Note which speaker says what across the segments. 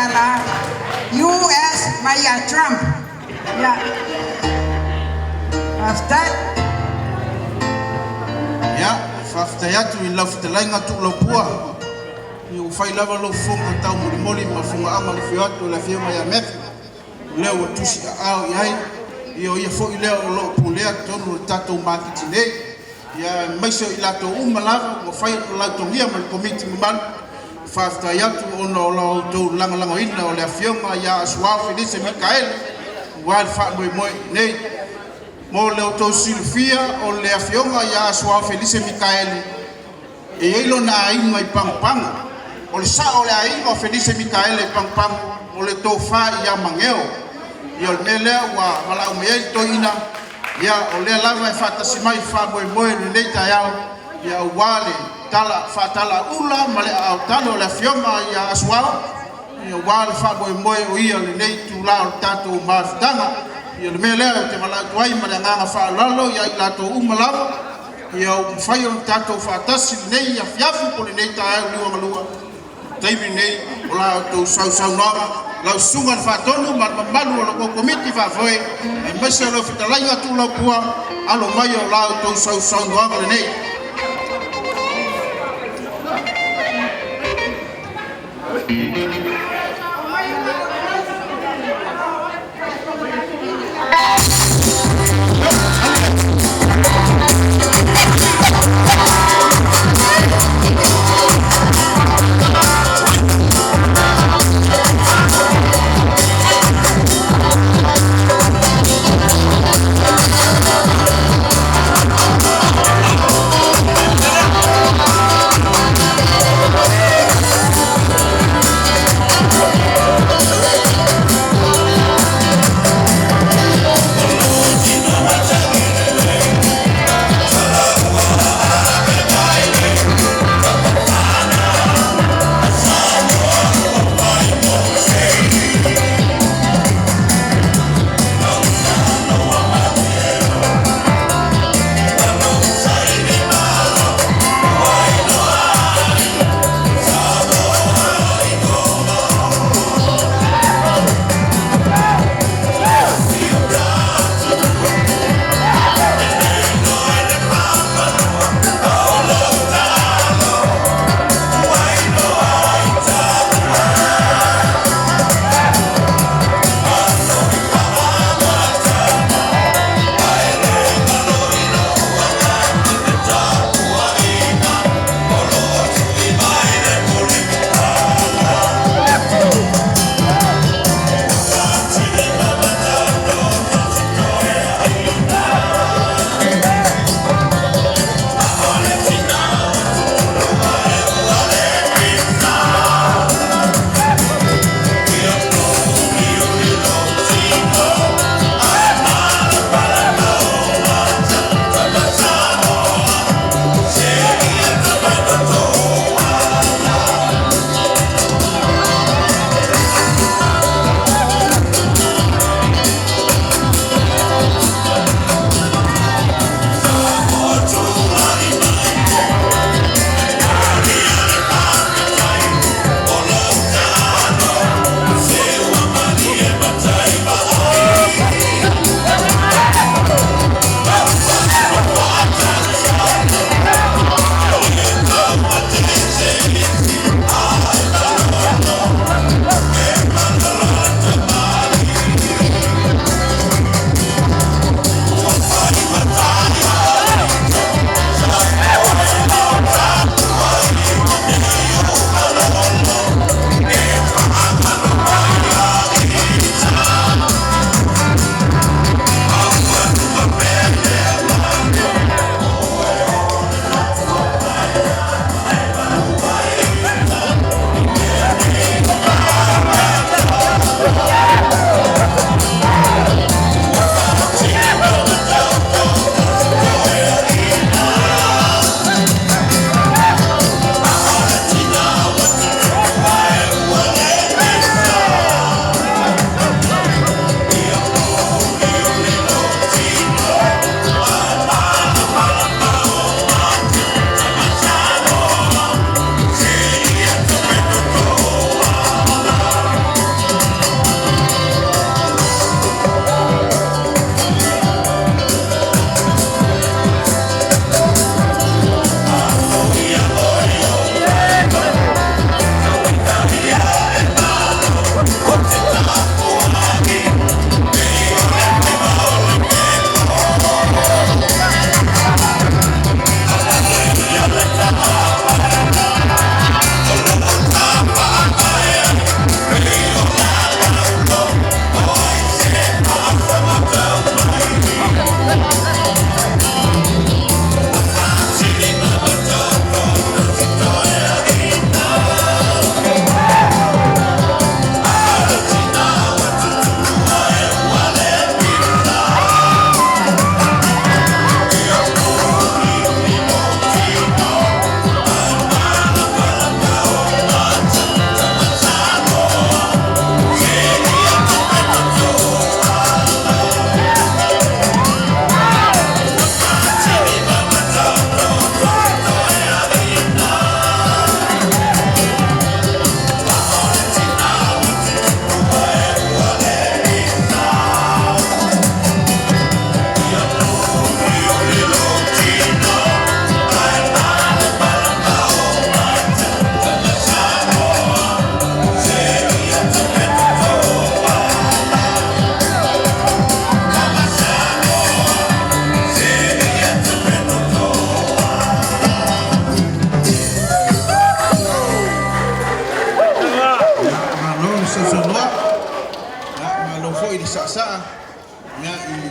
Speaker 1: Tala, U.S. Maya Trump. Yeah. After.
Speaker 2: Ya, whaftai atu I lau whitalainga tu lau pua. I o whai lava lau whonga tau mori ma whonga ama le whio atu la whioma ia mefi. Leo o tusi a au iai. I o ia fo I leo o lo pulea tonu o tatou makiti nei. Ia maiso I lato umalava o whai o lau tongia ma le komiti mamanu. Whaftai atu ona o lau tau langa ina o le whioma ia asuao Felise Mikael. Wal fa moe nei. Mo leo tau silfia o le afionga ia asua Felise Mikaeli e ilo na inga I pangpanga o le sa o le inga o Felise Mikaeli pangpanga o le tau fa ia mangeo ia o le lea wa wala umea to ina ia o le lava e whatasimai wha moe le neita iau ia wale tala whatala ula ma le au talo o le afionga ia asua ia wale wha moe o ia le neitu la o tato mafutanga ia le mea lea te malatu ai ma le nganga whaalalo ia I lato umalawa ia o mwhai o tatou whaatasi nei ia fiafu po le nei tae o liwa malua taimi nei o la tau sau noanga lau sunga le whaatonu ma malu o loko komiti whafoe e maise o lau whitalainga tu lau pua alo mai o la tau sau noanga le nei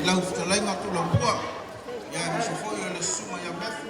Speaker 2: lau fitalainga tu lau pua. Ya misofo ya le suma ya mefu.